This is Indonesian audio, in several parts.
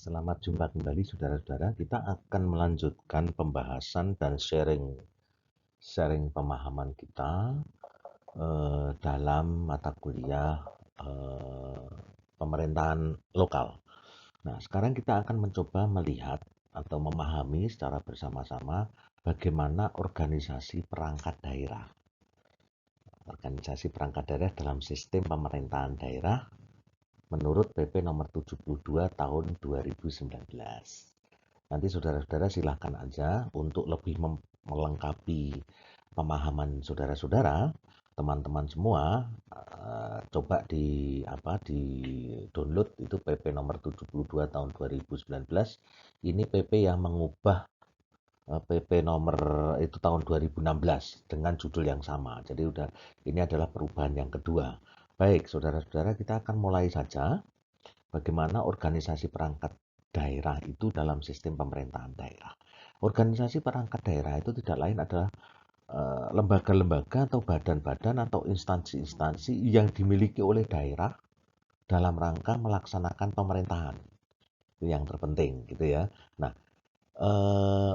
Selamat jumpa kembali saudara-saudara. Kita akan melanjutkan pembahasan dan sharing pemahaman kita dalam mata kuliah eh, pemerintahan lokal. Nah, sekarang kita akan mencoba melihat atau memahami secara bersama-sama bagaimana organisasi perangkat daerah. Organisasi perangkat daerah dalam sistem pemerintahan daerah menurut PP nomor 72 tahun 2019. Nanti saudara-saudara silahkan aja untuk lebih melengkapi pemahaman saudara-saudara, teman-teman semua, coba di download itu PP nomor 72 tahun 2019. Ini PP yang mengubah PP nomor itu tahun 2016 dengan judul yang sama. Jadi ini adalah perubahan yang kedua. Baik, saudara-saudara, kita akan mulai saja bagaimana organisasi perangkat daerah itu dalam sistem pemerintahan daerah. Organisasi perangkat daerah itu tidak lain adalah lembaga-lembaga atau badan-badan atau instansi-instansi yang dimiliki oleh daerah dalam rangka melaksanakan pemerintahan. Itu yang terpenting gitu ya. Nah,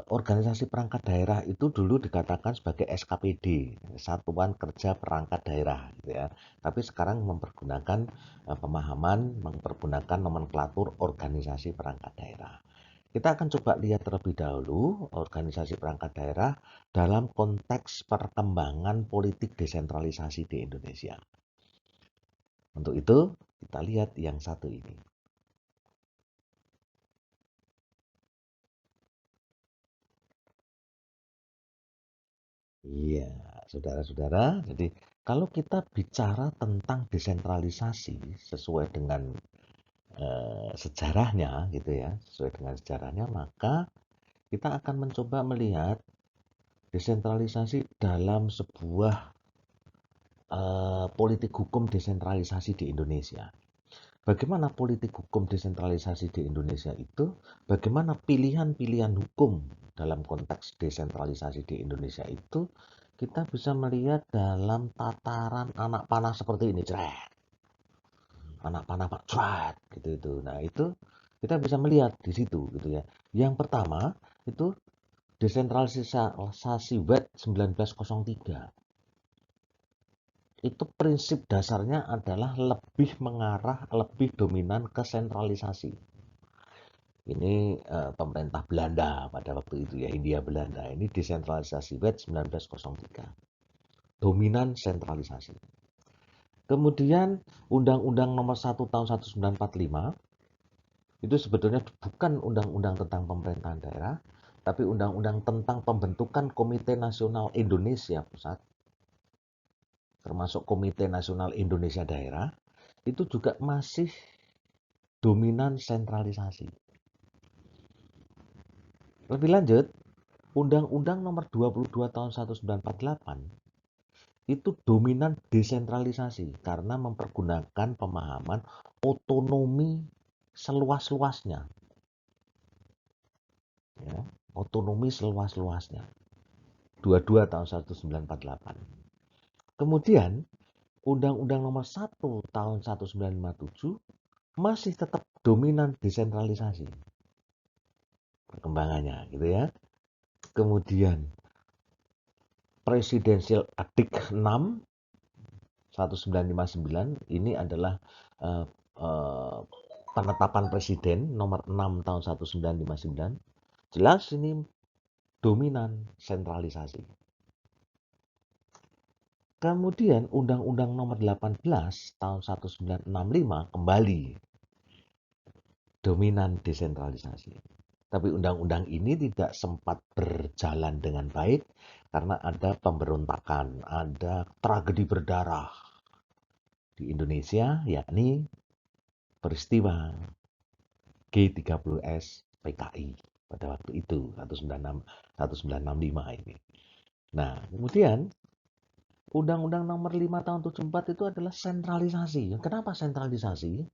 organisasi perangkat daerah itu dulu dikatakan sebagai SKPD, Satuan Kerja Perangkat Daerah, gitu ya. Tapi sekarang mempergunakan mempergunakan nomenklatur organisasi perangkat daerah. Kita akan coba lihat terlebih dahulu organisasi perangkat daerah dalam konteks perkembangan politik desentralisasi di Indonesia. Untuk itu, kita lihat yang satu ini. Iya, saudara-saudara. Jadi, kalau kita bicara tentang desentralisasi sesuai dengan sejarahnya, gitu ya, sesuai dengan sejarahnya, maka kita akan mencoba melihat desentralisasi dalam sebuah politik hukum desentralisasi di Indonesia. Bagaimana politik hukum desentralisasi di Indonesia itu? Bagaimana pilihan-pilihan hukum dalam konteks desentralisasi di Indonesia itu kita bisa melihat dalam tataran anak panah seperti ini, cret. Anak panah Pak, cret, gitu itu. Nah, itu kita bisa melihat di situ gitu ya. Yang pertama itu desentralisasi WED 1903. Itu prinsip dasarnya adalah lebih mengarah, lebih dominan ke sentralisasi. Ini pemerintah Belanda pada waktu itu ya, Hindia Belanda. Ini desentralisasi WED 1903. Dominan sentralisasi. Kemudian Undang-Undang Nomor 1 tahun 1945 itu sebetulnya bukan undang-undang tentang pemerintahan daerah, tapi undang-undang tentang pembentukan Komite Nasional Indonesia Pusat, termasuk Komite Nasional Indonesia Daerah, itu juga masih dominan sentralisasi. Lebih lanjut, Undang-Undang Nomor 22 tahun 1948 itu dominan desentralisasi karena mempergunakan pemahaman otonomi seluas-luasnya. Ya, otonomi seluas-luasnya. 22 tahun 1948. Kemudian Undang-Undang Nomor 1 tahun 1957 masih tetap dominan desentralisasi perkembangannya gitu ya. Kemudian Presidensial Adik 6 1959 ini adalah uh, uh, penetapan presiden nomor 6 tahun 1959. Jelas ini dominan sentralisasi. Kemudian Undang-Undang Nomor 18 tahun 1965 kembali dominan desentralisasi. Tapi undang-undang ini tidak sempat berjalan dengan baik karena ada pemberontakan, ada tragedi berdarah di Indonesia, yakni peristiwa G30S PKI pada waktu itu 1965 ini. Nah, kemudian Undang-Undang Nomor 5 tahun 74 itu adalah sentralisasi. Kenapa sentralisasi?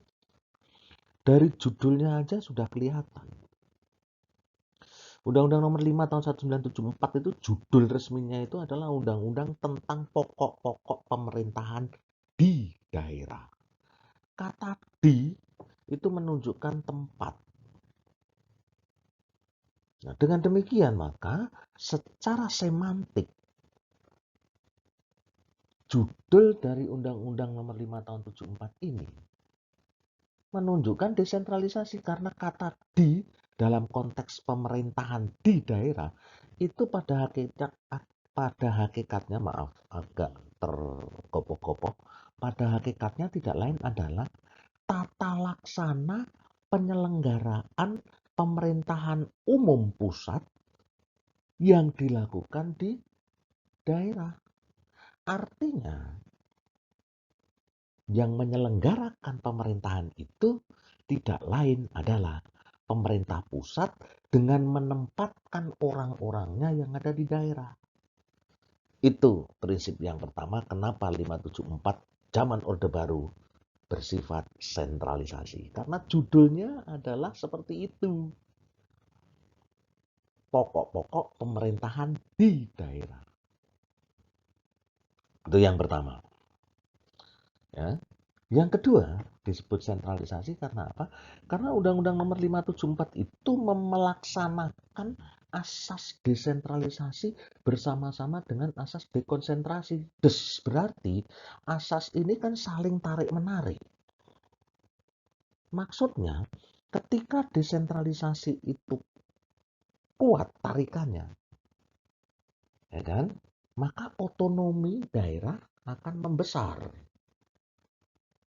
Dari judulnya aja sudah kelihatan. Undang-Undang Nomor 5 tahun 1974 itu judul resminya itu adalah Undang-Undang tentang pokok-pokok pemerintahan di daerah. Kata di itu menunjukkan tempat. Nah, dengan demikian maka secara semantik judul dari Undang-Undang Nomor 5 Tahun 74 ini menunjukkan desentralisasi karena kata di dalam konteks pemerintahan di daerah itu pada hakikatnya maaf agak tergopoh-gopoh, pada hakikatnya tidak lain adalah tata laksana penyelenggaraan pemerintahan umum pusat yang dilakukan di daerah. Artinya yang menyelenggarakan pemerintahan itu tidak lain adalah pemerintah pusat dengan menempatkan orang-orangnya yang ada di daerah. Itu prinsip yang pertama kenapa 574 zaman Orde Baru bersifat sentralisasi. Karena judulnya adalah seperti itu. Pokok-pokok pemerintahan di daerah. Itu yang pertama. Ya. Yang kedua, disebut sentralisasi karena apa? Karena Undang-Undang Nomor 574 itu melaksanakan asas desentralisasi bersama-sama dengan asas dekonsentrasi. Berarti asas ini kan saling tarik-menarik. Maksudnya, ketika desentralisasi itu kuat tarikannya, ya kan? Maka otonomi daerah akan membesar.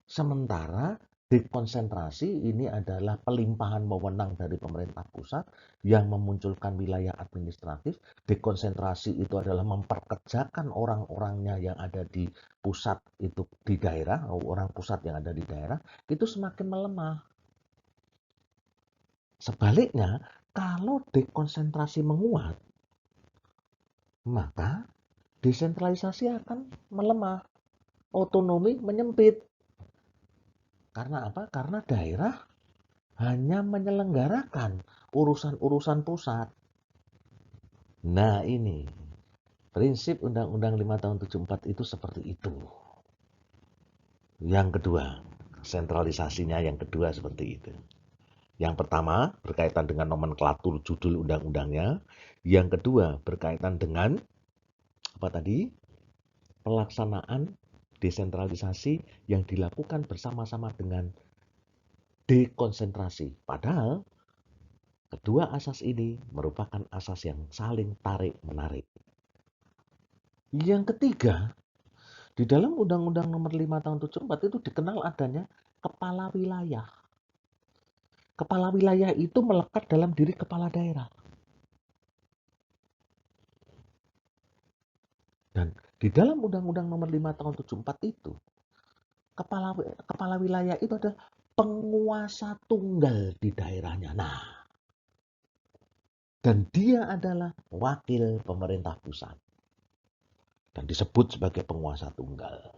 Sementara dekonsentrasi ini adalah pelimpahan wewenang dari pemerintah pusat yang memunculkan wilayah administratif. Dekonsentrasi itu adalah memperkerjakan orang-orangnya yang ada di pusat itu di daerah, orang pusat yang ada di daerah itu semakin melemah. Sebaliknya, kalau dekonsentrasi menguat, maka desentralisasi akan melemah, otonomi menyempit. Karena apa? Karena daerah hanya menyelenggarakan urusan-urusan pusat. Nah ini, prinsip Undang-Undang 5 tahun 74 itu seperti itu. Yang kedua, sentralisasinya yang kedua seperti itu. Yang pertama berkaitan dengan nomenklatur judul undang-undangnya. Yang kedua berkaitan dengan apa tadi? Pelaksanaan desentralisasi yang dilakukan bersama-sama dengan dekonsentrasi. Padahal kedua asas ini merupakan asas yang saling tarik-menarik. Yang ketiga, di dalam Undang-Undang Nomor 5 Tahun 74 itu dikenal adanya kepala wilayah. Kepala wilayah itu melekat dalam diri kepala daerah. Dan di dalam Undang-Undang Nomor 5 Tahun 74 itu, kepala wilayah itu adalah penguasa tunggal di daerahnya. Nah, dan dia adalah wakil pemerintah pusat. Dan disebut sebagai penguasa tunggal.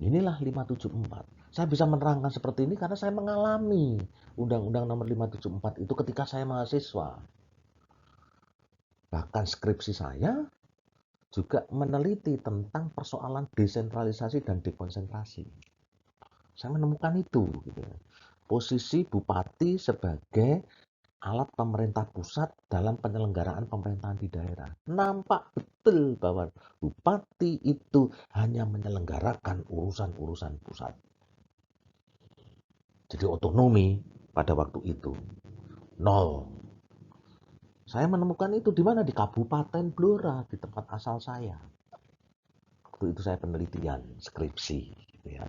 Inilah 574. Saya bisa menerangkan seperti ini karena saya mengalami Undang-Undang Nomor 574 itu ketika saya mahasiswa. Bahkan skripsi saya juga meneliti tentang persoalan desentralisasi dan dekonsentrasi. Saya menemukan itu. Gitu. Posisi bupati sebagai alat pemerintah pusat dalam penyelenggaraan pemerintahan di daerah. Nampak betul bahwa bupati itu hanya menyelenggarakan urusan-urusan pusat. Jadi otonomi pada waktu itu nol. Saya menemukan itu di mana? Di Kabupaten Blora, di tempat asal saya. Waktu itu saya penelitian skripsi, gitu ya.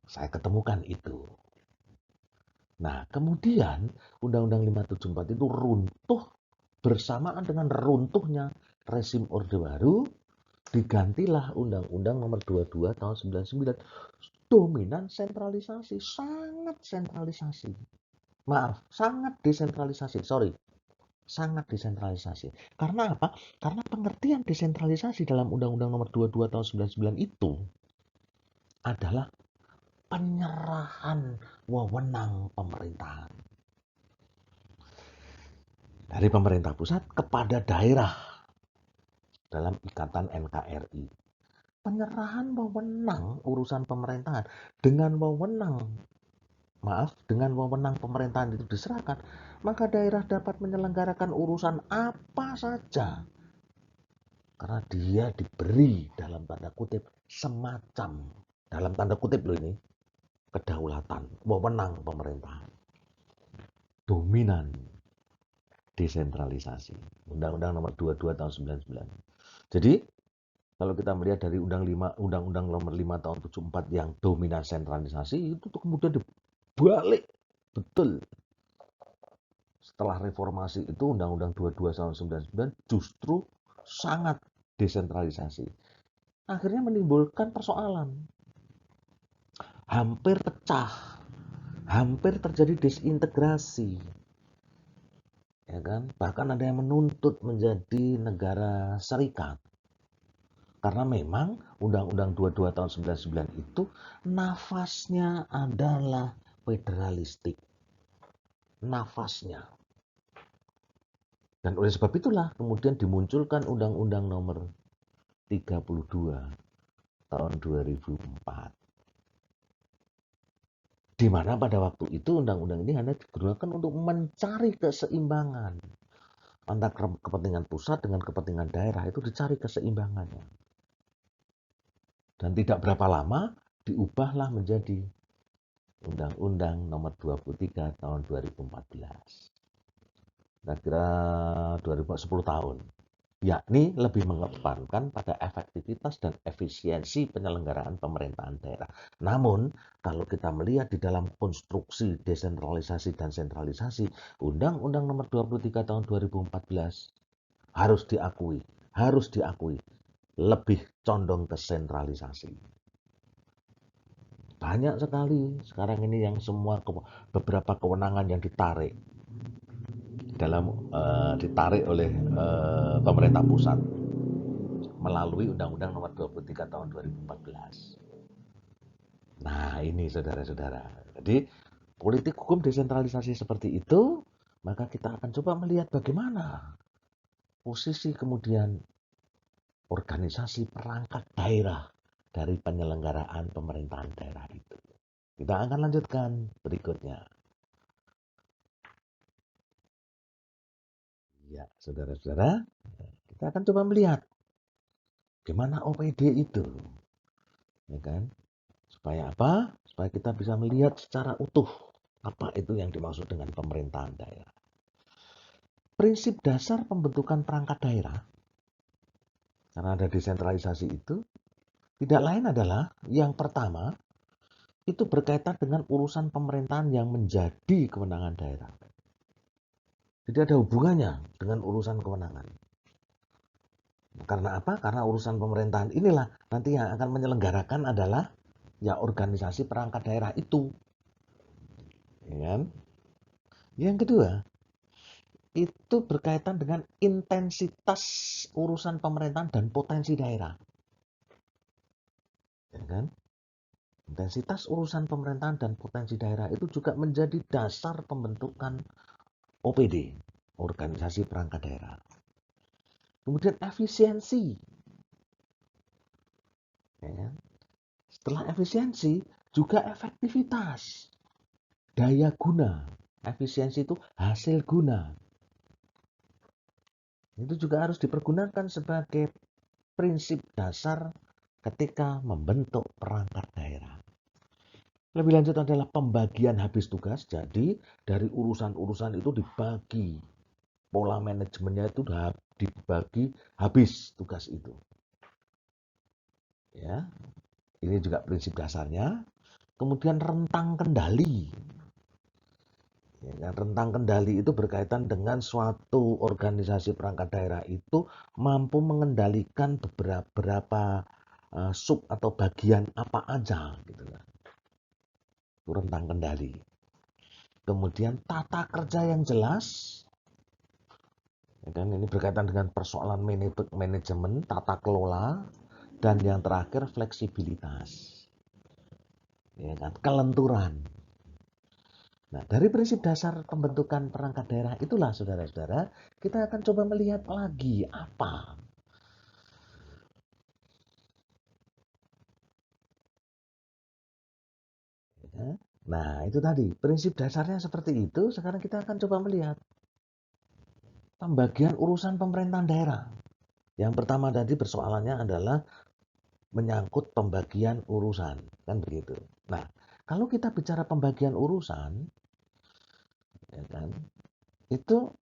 Saya ketemukan itu. Nah, kemudian Undang-Undang 574 itu runtuh bersamaan dengan runtuhnya rezim Orde Baru, digantilah Undang-Undang Nomor 22 Tahun 99. Dominan sentralisasi, sangat sentralisasi. Maaf, sangat desentralisasi. Sorry, sangat desentralisasi. Karena apa? Karena pengertian desentralisasi dalam Undang-Undang Nomor 22 Tahun 99 itu adalah penyerahan wewenang pemerintahan dari pemerintah pusat kepada daerah dalam ikatan NKRI. Penyerahan wewenang urusan pemerintahan dengan wewenang pemerintahan itu diserahkan, maka daerah dapat menyelenggarakan urusan apa saja karena dia diberi dalam tanda kutip semacam, dalam tanda kutip loh ini, kedaulatan, wewenang pemerintahan, dominan, desentralisasi. Undang-Undang nomor 22 tahun 99. Jadi kalau kita melihat dari Undang-Undang nomor 5 tahun 74 yang dominan sentralisasi, itu tuh kemudian dibalik betul. Setelah reformasi itu Undang-Undang 22 tahun 99 justru sangat desentralisasi. Akhirnya menimbulkan persoalan. Hampir pecah, hampir terjadi disintegrasi. Ya kan? Bahkan ada yang menuntut menjadi negara serikat. Karena memang Undang-Undang 22 tahun 99 itu nafasnya adalah federalistik. Nafasnya. Dan oleh sebab itulah kemudian dimunculkan Undang-Undang nomor 32 tahun 2004. Di mana pada waktu itu undang-undang ini hanya digunakan untuk mencari keseimbangan antara kepentingan pusat dengan kepentingan daerah, itu dicari keseimbangannya. Dan tidak berapa lama diubahlah menjadi Undang-Undang nomor 23 tahun 2014. Kira-kira 2010 tahun. Yakni lebih mengedepankan pada efektivitas dan efisiensi penyelenggaraan pemerintahan daerah. Namun, kalau kita melihat di dalam konstruksi desentralisasi dan sentralisasi, Undang-Undang nomor 23 tahun 2014 harus diakui, lebih condong ke sentralisasi. Banyak sekali sekarang ini yang semua beberapa kewenangan yang ditarik oleh pemerintah pusat melalui Undang-Undang nomor 23 tahun 2014. Nah, ini saudara-saudara. Jadi, politik hukum desentralisasi seperti itu, maka kita akan coba melihat bagaimana posisi kemudian organisasi perangkat daerah dari penyelenggaraan pemerintahan daerah itu. Kita akan lanjutkan berikutnya. Ya, saudara-saudara, kita akan coba melihat gimana OPD itu. Ya kan? Supaya apa? Supaya kita bisa melihat secara utuh apa itu yang dimaksud dengan pemerintahan daerah. Prinsip dasar pembentukan perangkat daerah, karena ada desentralisasi itu, tidak lain adalah yang pertama, itu berkaitan dengan urusan pemerintahan yang menjadi kewenangan daerah. Jadi ada hubungannya dengan urusan kewenangan. Karena apa? Karena urusan pemerintahan inilah nanti yang akan menyelenggarakan adalah ya organisasi perangkat daerah itu. Ya kan? Yang kedua, itu berkaitan dengan intensitas urusan pemerintahan dan potensi daerah. Ya kan? Intensitas urusan pemerintahan dan potensi daerah itu juga menjadi dasar pembentukan OPD, organisasi perangkat daerah. Kemudian efisiensi. Ya kan? Setelah efisiensi, juga efektivitas. Daya guna. Efisiensi itu hasil guna. Itu juga harus dipergunakan sebagai prinsip dasar ketika membentuk perangkat daerah. Lebih lanjut adalah pembagian habis tugas. Jadi dari urusan-urusan itu dibagi. Pola manajemennya itu dibagi habis tugas itu. Ya, ini juga prinsip dasarnya. Kemudian rentang kendali. Ya, rentang kendali itu berkaitan dengan suatu organisasi perangkat daerah itu mampu mengendalikan beberapa sub atau bagian apa aja gitu kan. Itu rentang kendali. Kemudian tata kerja yang jelas. Ya kan, ini berkaitan dengan persoalan manajemen, tata kelola, dan yang terakhir fleksibilitas. Ya kan, kelenturan. Nah, dari prinsip dasar pembentukan perangkat daerah itulah saudara-saudara, kita akan coba melihat lagi apa. Ya. Nah, itu tadi, prinsip dasarnya seperti itu. Sekarang kita akan coba melihat pembagian urusan pemerintahan daerah. Yang pertama tadi persoalannya adalah menyangkut pembagian urusan, kan begitu. Nah, kalau kita bicara pembagian urusan, ya kan, itu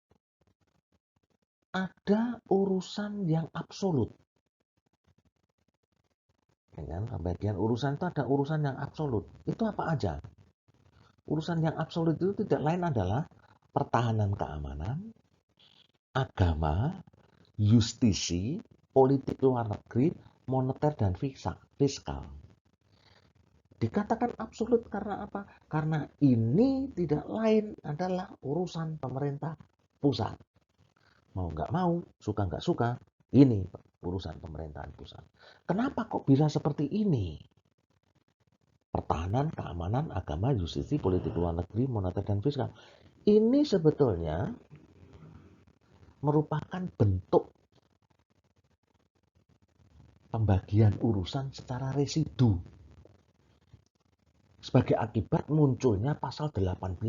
ada urusan yang absolut. Ya kan? Pembagian urusan itu ada urusan yang absolut. Itu apa aja? Urusan yang absolut itu tidak lain adalah pertahanan keamanan, agama, justisi, politik luar negeri, moneter, dan fiskal. Dikatakan absolut karena apa? Karena ini tidak lain adalah urusan pemerintah pusat. Mau nggak mau, suka nggak suka, ini urusan pemerintahan pusat. Kenapa kok bisa seperti ini? Pertahanan, keamanan, agama, justisi, politik luar negeri, moneter, dan fiskal. Ini sebetulnya merupakan bentuk pembagian urusan secara residu. Sebagai akibat munculnya pasal 18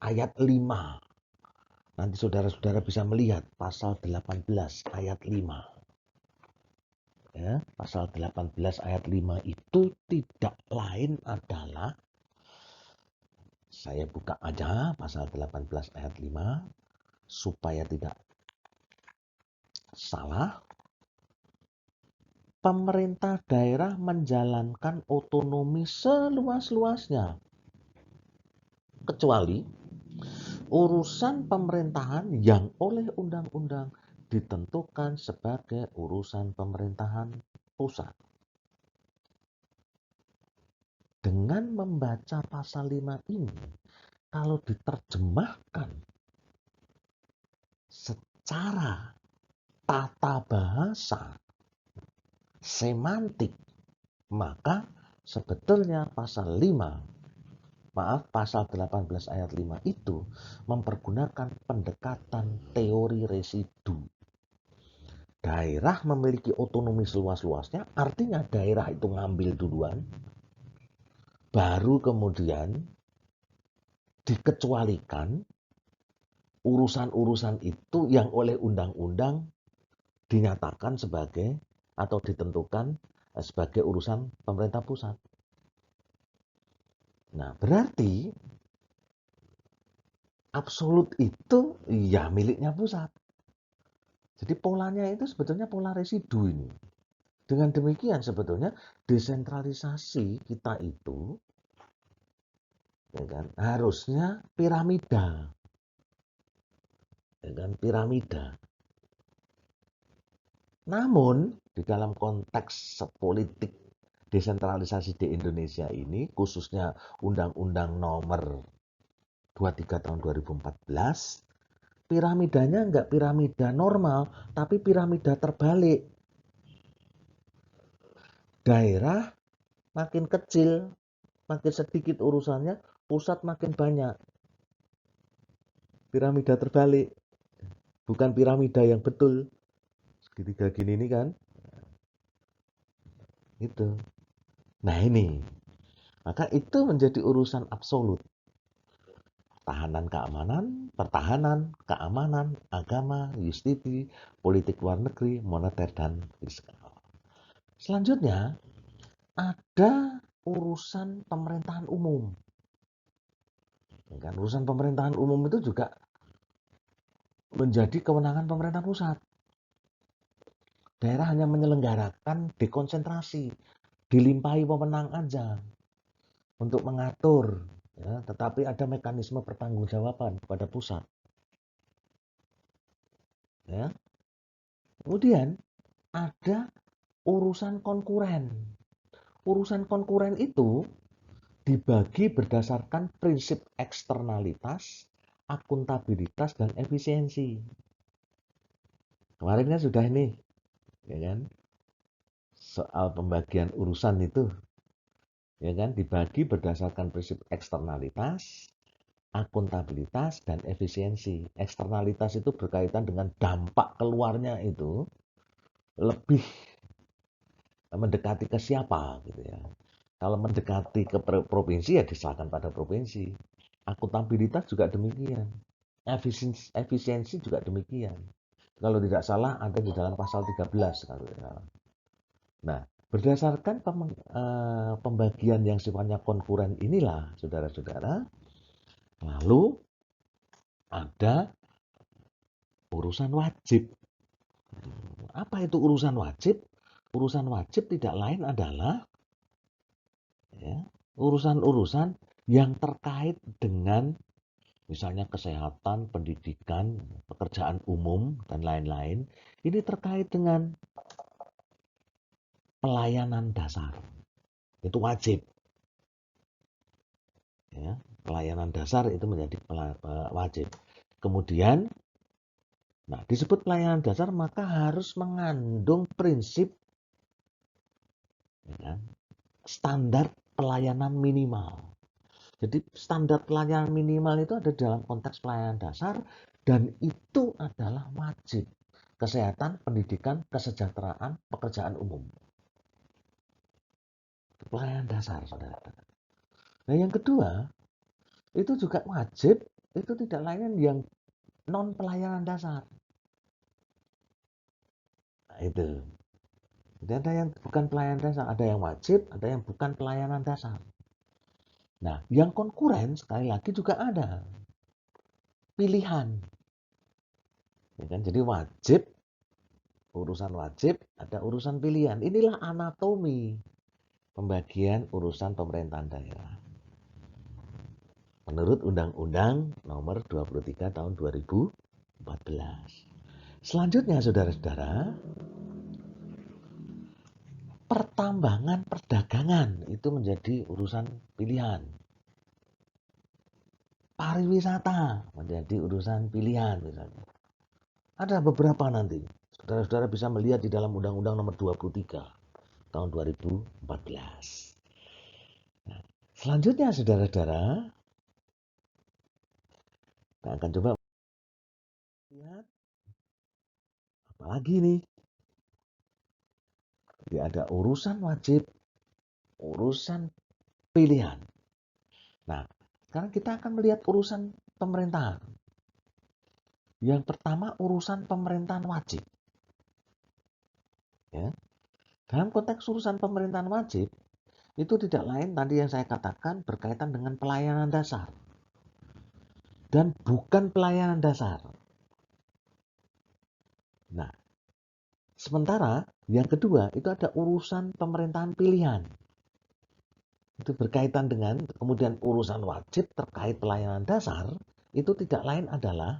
ayat 5. Nanti saudara-saudara bisa melihat pasal 18 ayat 5. Ya, pasal 18 ayat 5 itu tidak lain adalah, saya buka aja pasal 18 ayat 5 supaya tidak salah. Pemerintah daerah menjalankan otonomi seluas-luasnya, kecuali urusan pemerintahan yang oleh undang-undang ditentukan sebagai urusan pemerintahan pusat. Dengan membaca pasal 5 ini, kalau diterjemahkan secara tata bahasa, semantik, maka sebetulnya pasal 18 ayat 5 itu mempergunakan pendekatan teori residu. Daerah memiliki otonomi seluas-luasnya, artinya daerah itu ngambil duluan, baru kemudian dikecualikan urusan-urusan itu yang oleh undang-undang dinyatakan sebagai atau ditentukan sebagai urusan pemerintah pusat. Nah, berarti absolut itu ya miliknya pusat. Jadi polanya itu sebetulnya pola residu ini. Dengan demikian sebetulnya desentralisasi kita itu, ya kan, harusnya piramida. Ya kan, piramida. Namun di dalam konteks politik desentralisasi di Indonesia ini, khususnya Undang-Undang Nomor 23 tahun 2014, piramidanya enggak piramida normal, tapi piramida terbalik. Daerah makin kecil, makin sedikit urusannya, pusat makin banyak. Piramida terbalik, bukan piramida yang betul. Segitiga gini ini kan, itu. Nah ini, maka itu menjadi urusan absolut. Pertahanan, keamanan, agama, justisi, politik luar negeri, moneter, dan fiskal. Selanjutnya, ada urusan pemerintahan umum. Kan, urusan pemerintahan umum itu juga menjadi kewenangan pemerintah pusat. Daerah hanya menyelenggarakan dekonsentrasi, dilimpahi wewenang aja untuk mengatur, ya, tetapi ada mekanisme pertanggungjawaban kepada pusat. Ya. Kemudian ada urusan konkuren. Urusan konkuren itu dibagi berdasarkan prinsip eksternalitas, akuntabilitas, dan efisiensi. Kemarin kan sudah ini, ya kan, soal pembagian urusan itu, ya kan, dibagi berdasarkan prinsip eksternalitas, akuntabilitas, dan efisiensi. Eksternalitas itu berkaitan dengan dampak keluarnya itu lebih mendekati ke siapa gitu ya. Kalau mendekati ke provinsi ya diserahkan pada provinsi. Akuntabilitas juga demikian. Efisiensi juga demikian. Kalau tidak salah ada di dalam pasal 13 kalau tidak salah. Nah, berdasarkan pembagian yang sifatnya konkuren inilah, saudara-saudara, lalu ada urusan wajib. Apa itu urusan wajib? Urusan wajib tidak lain adalah ya, urusan-urusan yang terkait dengan misalnya kesehatan, pendidikan, pekerjaan umum, dan lain-lain. Ini terkait dengan pelayanan dasar. Itu wajib. Ya, pelayanan dasar itu menjadi wajib. Kemudian, nah disebut pelayanan dasar maka harus mengandung prinsip ya kan, standar pelayanan minimal. Jadi standar pelayanan minimal itu ada dalam konteks pelayanan dasar dan itu adalah wajib. Kesehatan, pendidikan, kesejahteraan, pekerjaan umum. Pelayanan dasar, saudara. Nah yang kedua, itu juga wajib, itu tidak lain yang non pelayanan dasar. Nah, itu. Jadi ada yang bukan pelayanan dasar, ada yang wajib, ada yang bukan pelayanan dasar. Nah, yang konkuren sekali lagi juga ada pilihan. Ya kan? Jadi wajib, urusan wajib, ada urusan pilihan. Inilah anatomi pembagian urusan pemerintahan daerah. Menurut Undang-Undang Nomor 23 Tahun 2014. Selanjutnya, saudara-saudara, pertambangan perdagangan itu menjadi urusan pilihan. Pariwisata menjadi urusan pilihan misalnya. Ada beberapa nanti. Saudara-saudara bisa melihat di dalam Undang-Undang Nomor 23 Tahun 2014. Nah, selanjutnya saudara-saudara, kita akan coba lihat apa lagi nih. Jadi ada urusan wajib, urusan pilihan. Nah, sekarang kita akan melihat urusan pemerintahan. Yang pertama urusan pemerintahan wajib. Ya. Dalam konteks urusan pemerintahan wajib, itu tidak lain tadi yang saya katakan berkaitan dengan pelayanan dasar. Dan bukan pelayanan dasar. Nah, sementara yang kedua itu ada urusan pemerintahan pilihan. Itu berkaitan dengan kemudian urusan wajib terkait pelayanan dasar, itu tidak lain adalah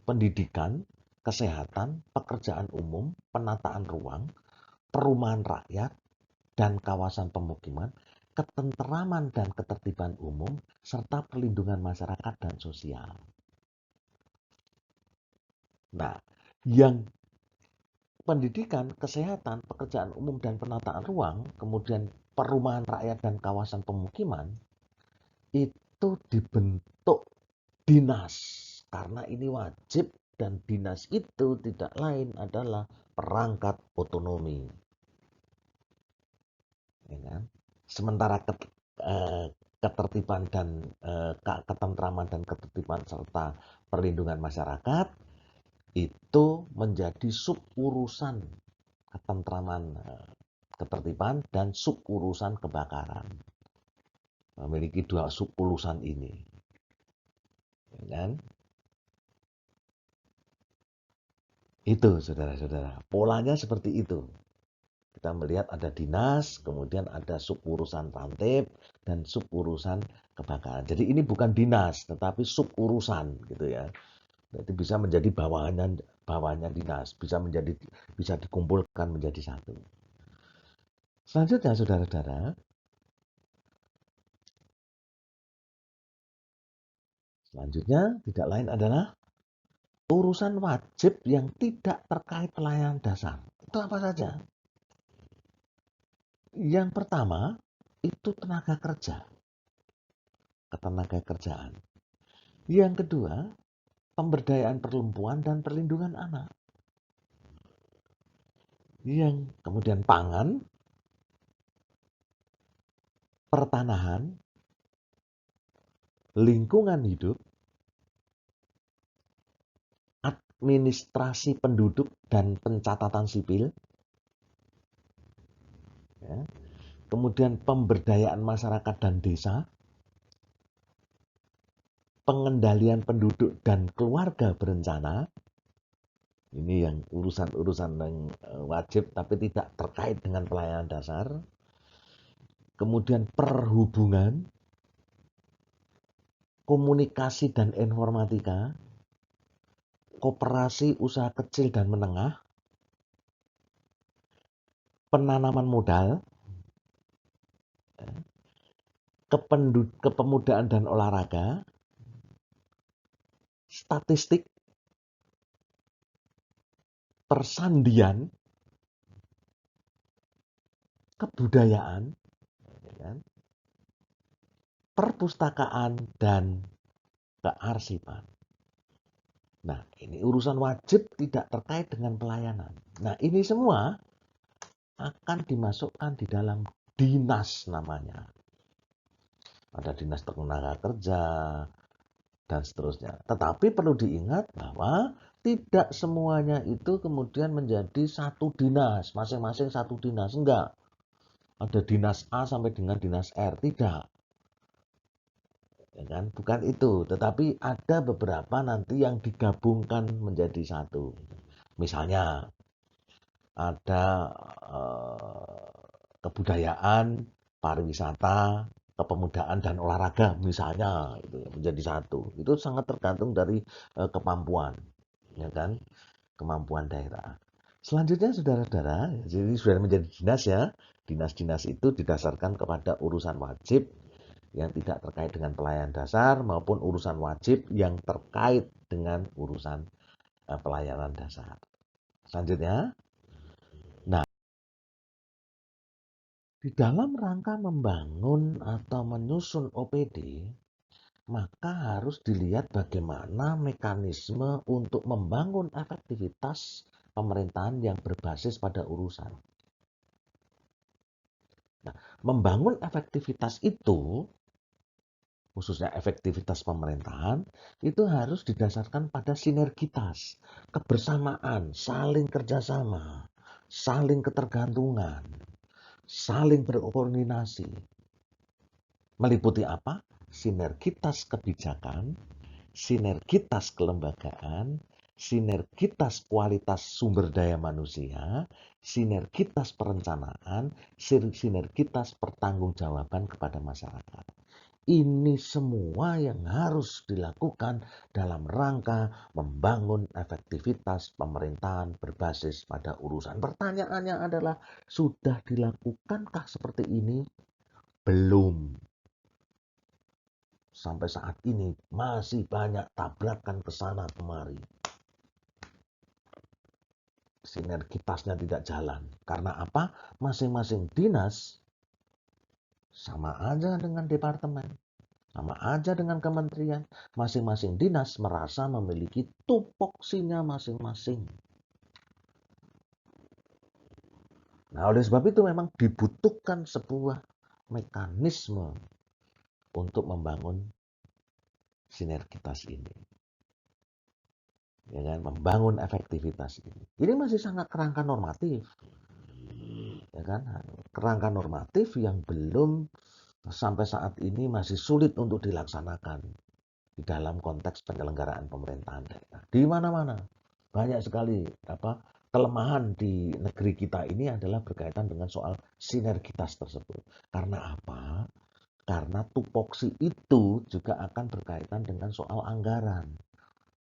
pendidikan, kesehatan, pekerjaan umum, penataan ruang, perumahan rakyat, dan kawasan pemukiman, ketenteraman dan ketertiban umum, serta perlindungan masyarakat dan sosial. Nah, yang pendidikan, kesehatan, pekerjaan umum, dan penataan ruang, kemudian perumahan rakyat dan kawasan pemukiman, itu dibentuk dinas. Karena ini wajib dan dinas itu tidak lain adalah perangkat otonomi. Ya kan? Sementara ketertiban dan ketentraman dan ketertiban serta perlindungan masyarakat itu menjadi suburusan ketentraman, ketertiban dan suburusan kebakaran. Memiliki dua suburusan ini. Ya kan? Itu saudara-saudara. Polanya seperti itu. Kita melihat ada dinas, kemudian ada suburusan rantip dan suburusan kebakaran. Jadi ini bukan dinas, tetapi suburusan gitu ya. Jadi bisa menjadi bawahannya dinas, bisa dikumpulkan menjadi satu. Selanjutnya saudara-saudara, selanjutnya tidak lain adalah urusan wajib yang tidak terkait pelayanan dasar. Itu apa saja? Yang pertama itu tenaga kerja, ketenaga kerjaan. Yang kedua, pemberdayaan perempuan dan perlindungan anak. Yang kemudian pangan, pertanahan, lingkungan hidup, administrasi penduduk dan pencatatan sipil, ya. Kemudian pemberdayaan masyarakat dan desa, pengendalian penduduk dan keluarga berencana. Ini yang urusan-urusan yang wajib tapi tidak terkait dengan pelayanan dasar. Kemudian perhubungan, komunikasi dan informatika, koperasi usaha kecil dan menengah, penanaman modal, kepemudaan dan olahraga, statistik, persandian, kebudayaan, perpustakaan, dan kearsipan. Nah, ini urusan wajib tidak terkait dengan pelayanan. Nah, ini semua akan dimasukkan di dalam dinas namanya. Ada dinas tenaga kerja, dan seterusnya. Tetapi perlu diingat bahwa tidak semuanya itu kemudian menjadi satu dinas, masing-masing satu dinas. Enggak. Ada dinas A sampai dengan dinas R, tidak. Ya kan? Bukan itu, tetapi ada beberapa nanti yang digabungkan menjadi satu. Misalnya ada kebudayaan, pariwisata, kepemudaan dan olahraga misalnya itu menjadi satu. Itu sangat tergantung dari kemampuan, ya kan? Kemampuan daerah. Selanjutnya saudara-saudara, jadi sudah menjadi dinas ya. Dinas-dinas itu didasarkan kepada urusan wajib yang tidak terkait dengan pelayanan dasar maupun urusan wajib yang terkait dengan urusan pelayanan dasar. Selanjutnya, nah, di dalam rangka membangun atau menyusun OPD, maka harus dilihat bagaimana mekanisme untuk membangun efektivitas pemerintahan yang berbasis pada urusan. Nah, membangun efektivitas itu, khususnya efektivitas pemerintahan, itu harus didasarkan pada sinergitas, kebersamaan, saling kerjasama, saling ketergantungan, saling berkoordinasi. Meliputi apa? Sinergitas kebijakan, sinergitas kelembagaan, sinergitas kualitas sumber daya manusia, sinergitas perencanaan, sinergitas pertanggungjawaban kepada masyarakat. Ini semua yang harus dilakukan dalam rangka membangun efektivitas pemerintahan berbasis pada urusan. Pertanyaannya adalah, sudah dilakukankah seperti ini? Belum. Sampai saat ini masih banyak tabrakan ke sana kemari. Sinergitasnya tidak jalan. Karena apa? Masing-masing dinas sama aja dengan departemen, sama aja dengan kementerian. Masing-masing dinas merasa memiliki tupoksinya masing-masing. Nah, oleh sebab itu memang dibutuhkan sebuah mekanisme untuk membangun sinergitas ini. Ya kan? Membangun efektivitas ini. Ini masih sangat kerangka normatif. Ya kan? Kerangka normatif yang belum sampai saat ini masih sulit untuk dilaksanakan di dalam konteks penyelenggaraan pemerintahan daerah. Di mana-mana banyak sekali kelemahan di negeri kita ini adalah berkaitan dengan soal sinergitas tersebut. Karena apa? Karena tupoksi itu juga akan berkaitan dengan soal anggaran.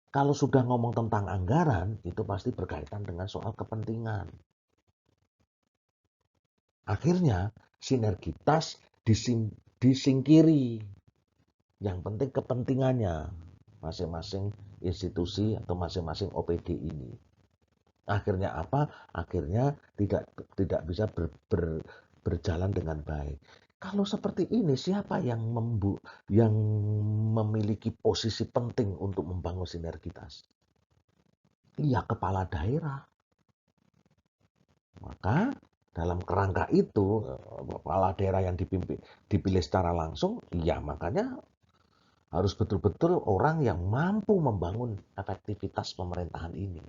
Kalau sudah ngomong tentang anggaran, itu pasti berkaitan dengan soal kepentingan. Akhirnya sinergitas disingkiri. Yang penting kepentingannya masing-masing institusi atau masing-masing OPD ini. Akhirnya apa? Akhirnya tidak bisa berjalan dengan baik. Kalau seperti ini, siapa yang memiliki posisi penting untuk membangun sinergitas? Ya, kepala daerah. Maka dalam kerangka itu, kepala daerah yang dipilih secara langsung, ya makanya harus betul-betul orang yang mampu membangun efektivitas pemerintahan ini.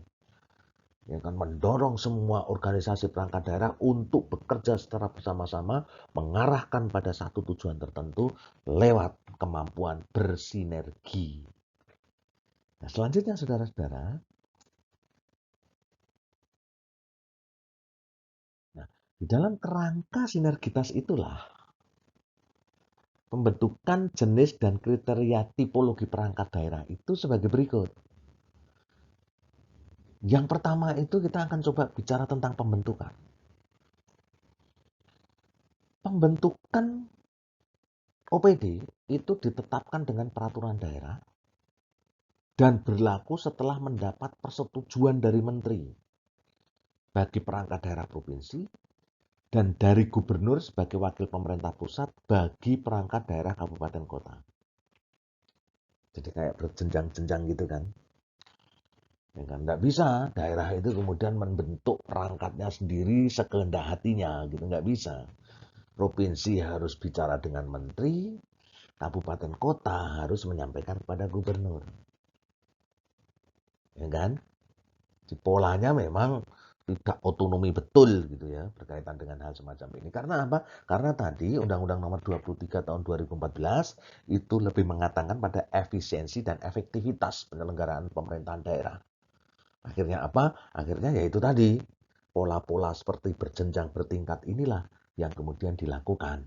Ya kan, mendorong semua organisasi perangkat daerah untuk bekerja secara bersama-sama, mengarahkan pada satu tujuan tertentu lewat kemampuan bersinergi. Nah, selanjutnya saudara-saudara, nah, di dalam kerangka sinergitas itulah pembentukan jenis dan kriteria tipologi perangkat daerah itu sebagai berikut. Yang pertama itu kita akan coba bicara tentang pembentukan. Pembentukan OPD itu ditetapkan dengan peraturan daerah dan berlaku setelah mendapat persetujuan dari menteri bagi perangkat daerah provinsi dan dari gubernur sebagai wakil pemerintah pusat bagi perangkat daerah kabupaten kota. Jadi kayak berjenjang-jenjang gitu kan. Ya kan, nggak bisa daerah itu kemudian membentuk perangkatnya sendiri sekehendak hatinya gitu, nggak bisa. Provinsi harus bicara dengan menteri, kabupaten kota harus menyampaikan kepada gubernur. Ya kan? Di polanya memang tidak otonomi betul gitu ya berkaitan dengan hal semacam ini. Karena apa? Karena tadi Undang-Undang Nomor 23 Tahun 2014 itu lebih mengatakan pada efisiensi dan efektivitas penyelenggaraan pemerintahan daerah. Akhirnya apa? Akhirnya yaitu tadi pola-pola seperti berjenjang bertingkat inilah yang kemudian dilakukan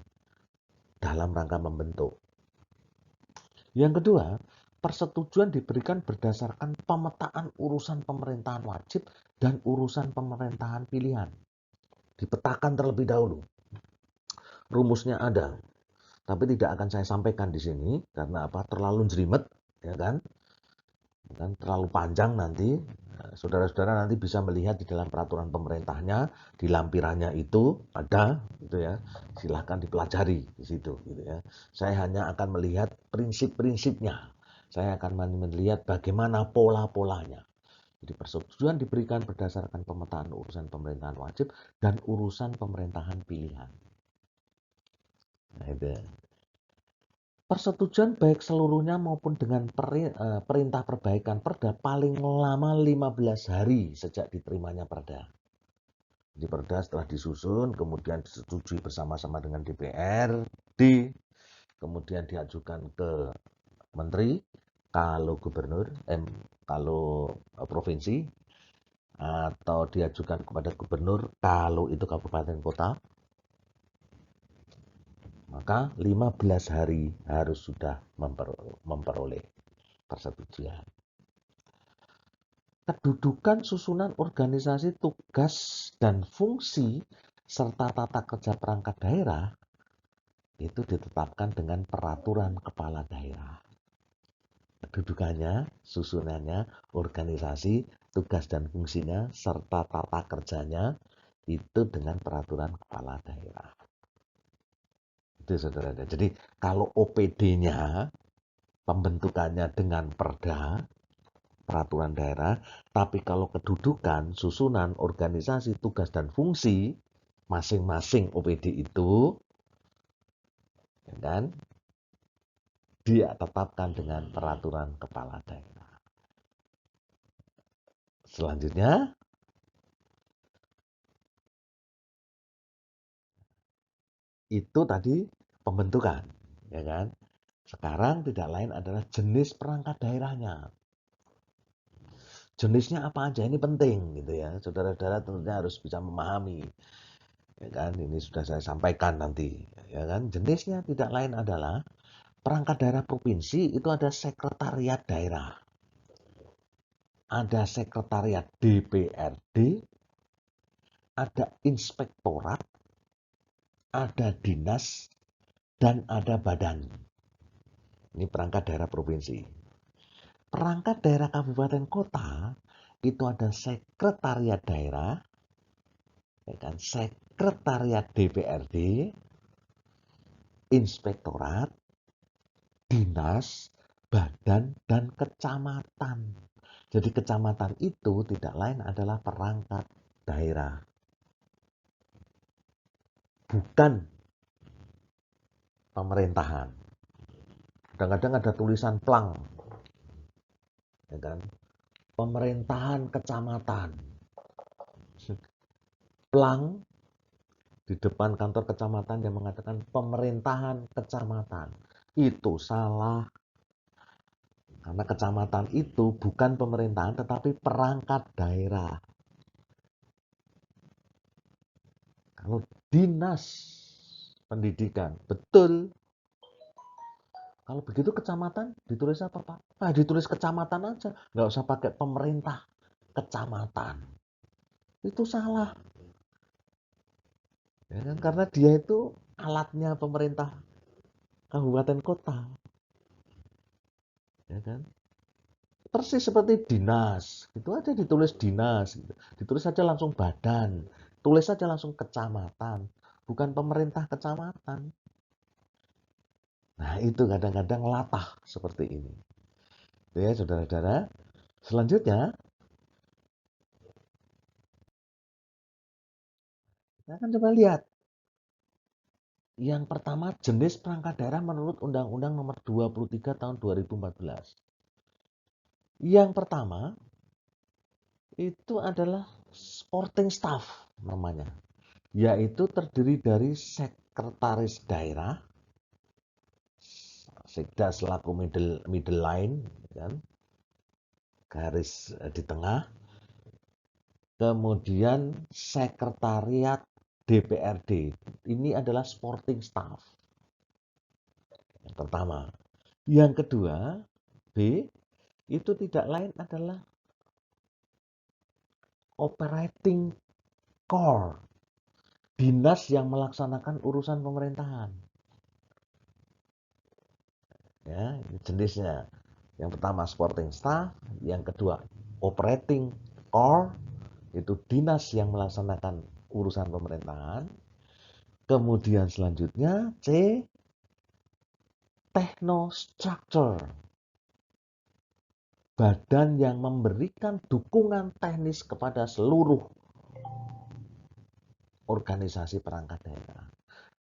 dalam rangka membentuk. Yang kedua, persetujuan diberikan berdasarkan pemetaan urusan pemerintahan wajib dan urusan pemerintahan pilihan. Dipetakan terlebih dahulu. Rumusnya ada, tapi tidak akan saya sampaikan di sini karena apa? Terlalu jelimet, ya kan? Dan terlalu panjang nanti. Saudara-saudara nanti bisa melihat di dalam peraturan pemerintahnya, di lampirannya itu ada, gitu ya. Silahkan dipelajari di situ, gitu ya. Saya hanya akan melihat prinsip-prinsipnya. Saya akan melihat bagaimana pola-polanya. Jadi persetujuan diberikan berdasarkan pemetaan urusan pemerintahan wajib dan urusan pemerintahan pilihan. Nah, itu. Persetujuan baik seluruhnya maupun dengan perintah perbaikan perda paling lama 15 hari sejak diterimanya perda. Di perda setelah disusun, kemudian disetujui bersama-sama dengan DPRD, kemudian diajukan ke menteri, kalau gubernur, kalau provinsi, atau diajukan kepada gubernur kalau itu kabupaten kota, maka 15 hari harus sudah memperoleh persetujuan. Kedudukan susunan organisasi tugas dan fungsi serta tata kerja perangkat daerah itu ditetapkan dengan peraturan kepala daerah. Kedudukannya, susunannya, organisasi, tugas dan fungsinya, serta tata kerjanya itu dengan peraturan kepala daerah. Itu saudara. Jadi kalau OPD-nya pembentukannya dengan perda, peraturan daerah, tapi kalau kedudukan, susunan, organisasi, tugas, dan fungsi masing-masing OPD itu, ya kan, dia tetapkan dengan peraturan kepala daerah. Selanjutnya, itu tadi pembentukan, ya kan. Sekarang tidak lain adalah jenis perangkat daerahnya. Jenisnya apa aja ini penting gitu ya. Saudara-saudara tentunya harus bisa memahami. Ya kan, ini sudah saya sampaikan nanti. Ya kan, jenisnya tidak lain adalah perangkat daerah provinsi itu ada sekretariat daerah. Ada sekretariat DPRD, ada inspektorat, ada dinas, dan ada badan. Ini perangkat daerah provinsi. Perangkat daerah kabupaten kota itu ada sekretariat daerah, ya kan, sekretariat DPRD, inspektorat, dinas, badan, dan kecamatan. Jadi kecamatan itu tidak lain adalah perangkat daerah. bukan pemerintahan. Kadang-kadang ada tulisan plang, ya kan? Pemerintahan kecamatan. Plang di depan kantor kecamatan yang mengatakan pemerintahan kecamatan. Itu salah. Karena kecamatan itu bukan pemerintahan tetapi perangkat daerah. Kalau dinas pendidikan, betul. Kalau begitu kecamatan ditulis apa, Pak? Ah, ditulis kecamatan aja, nggak usah pakai pemerintah kecamatan. Itu salah, ya kan? Karena dia itu alatnya pemerintah kabupaten kota, ya kan? Persis seperti dinas, itu aja ditulis dinas, gitu. Ditulis saja langsung badan, tulis saja langsung kecamatan, bukan pemerintah kecamatan. Nah, itu kadang-kadang latah seperti ini. Ya, saudara-saudara. Selanjutnya, kita akan coba lihat. Yang pertama, jenis perangkat daerah menurut Undang-Undang Nomor 23 Tahun 2014. Yang pertama, itu adalah supporting staff namanya. Yaitu terdiri dari sekretaris daerah, sekda selaku middle line, kan? Garis di tengah, kemudian sekretariat DPRD. Ini adalah supporting staff. Yang pertama. Yang kedua, B, itu tidak lain adalah operating core, dinas yang melaksanakan urusan pemerintahan. Ya, ini jenisnya. Yang pertama supporting staff, yang kedua operating core, itu dinas yang melaksanakan urusan pemerintahan. Kemudian selanjutnya C, technostructure, badan yang memberikan dukungan teknis kepada seluruh organisasi perangkat daerah.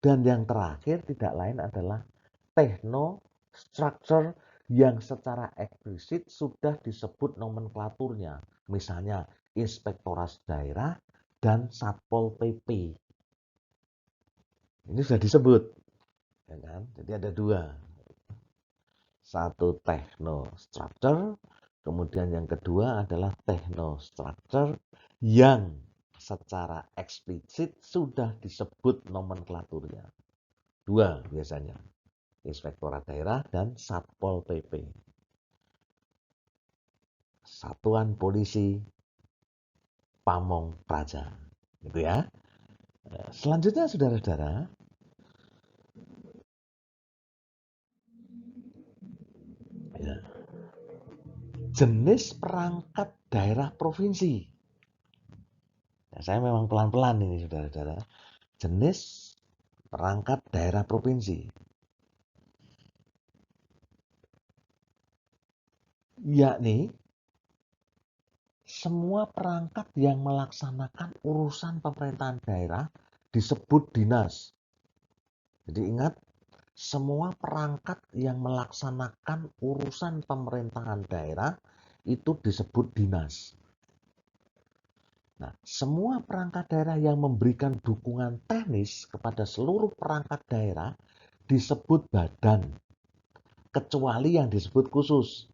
Dan yang terakhir tidak lain adalah technostructure yang secara eksplisit sudah disebut nomenklaturnya. Misalnya Inspektorat Daerah dan Satpol PP. Ini sudah disebut, ya kan? Jadi ada dua. Satu technostructure, kemudian yang kedua adalah technostructure yang secara eksplisit sudah disebut nomenklaturnya. Dua biasanya, Inspektorat Daerah dan Satpol PP. Satuan Polisi Pamong Praja. Gitu ya. Selanjutnya saudara-saudara, ya, jenis perangkat daerah provinsi. Ya, saya memang pelan-pelan ini saudara-saudara. Jenis perangkat daerah provinsi. Yakni semua perangkat yang melaksanakan urusan pemerintahan daerah disebut dinas. Jadi ingat, semua perangkat yang melaksanakan urusan pemerintahan daerah itu disebut dinas. Nah, semua perangkat daerah yang memberikan dukungan teknis kepada seluruh perangkat daerah disebut badan, kecuali yang disebut khusus.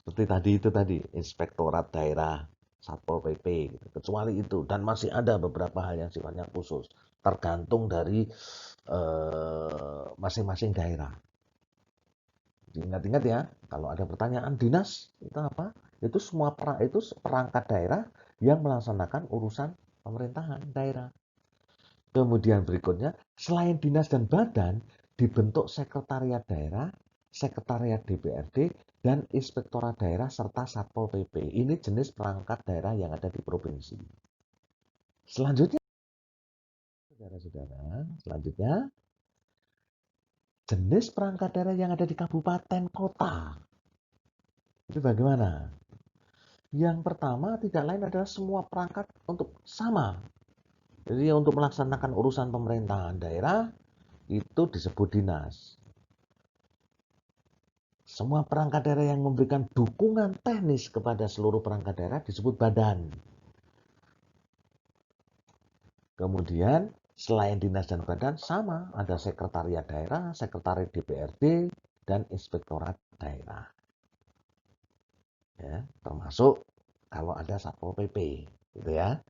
Seperti tadi, Inspektorat Daerah, Satpol PP, gitu. Kecuali itu. Dan masih ada beberapa hal yang sifatnya khusus, tergantung dari masing-masing daerah. Ingat-ingat ya, kalau ada pertanyaan dinas itu apa? Itu semua perangkat daerah yang melaksanakan urusan pemerintahan daerah. Kemudian berikutnya, selain dinas dan badan, dibentuk sekretariat daerah, sekretariat DPRD, dan inspektorat daerah serta Satpol PP. Ini jenis perangkat daerah yang ada di provinsi. Selanjutnya, saudara-saudara, selanjutnya jenis perangkat daerah yang ada di kabupaten kota. Itu bagaimana? Yang pertama tidak lain adalah semua perangkat untuk sama. Jadi untuk melaksanakan urusan pemerintahan daerah itu disebut dinas. Semua perangkat daerah yang memberikan dukungan teknis kepada seluruh perangkat daerah disebut badan. Kemudian selain dinas dan badan sama, ada sekretariat daerah, sekretariat DPRD, dan inspektorat daerah. Ya, termasuk kalau ada Satpol PP, gitu ya.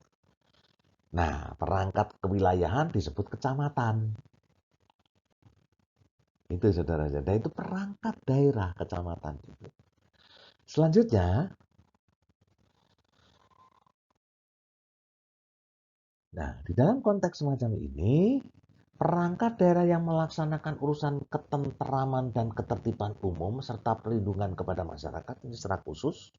Nah, perangkat kewilayahan disebut kecamatan. Itu saudara-saudara, itu perangkat daerah kecamatan. Selanjutnya, nah di dalam konteks semacam ini, perangkat daerah yang melaksanakan urusan ketentraman dan ketertiban umum serta perlindungan kepada masyarakat ini secara khusus,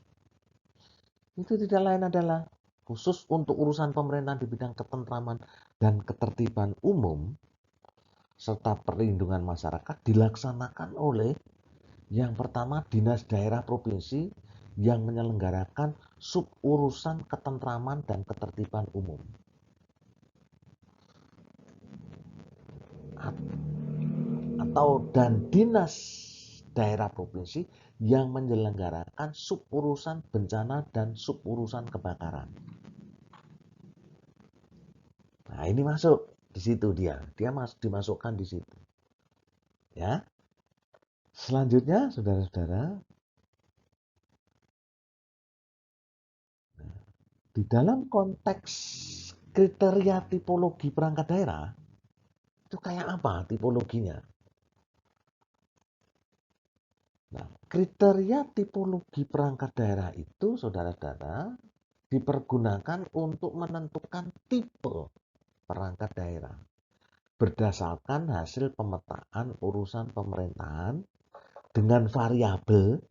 itu tidak lain adalah khusus untuk urusan pemerintahan di bidang ketentraman dan ketertiban umum serta perlindungan masyarakat dilaksanakan oleh yang pertama dinas daerah provinsi yang menyelenggarakan sub urusan ketentraman dan ketertiban umum. Dan dinas daerah provinsi yang menyelenggarakan sub urusan bencana dan sub urusan kebakaran. Nah, ini masuk di situ dia dimasukkan di situ. Ya. Selanjutnya, saudara-saudara, di dalam konteks kriteria tipologi perangkat daerah, itu kayak apa tipologinya? Nah, kriteria tipologi perangkat daerah itu, saudara-saudara, dipergunakan untuk menentukan tipe perangkat daerah berdasarkan hasil pemetaan urusan pemerintahan dengan variabel,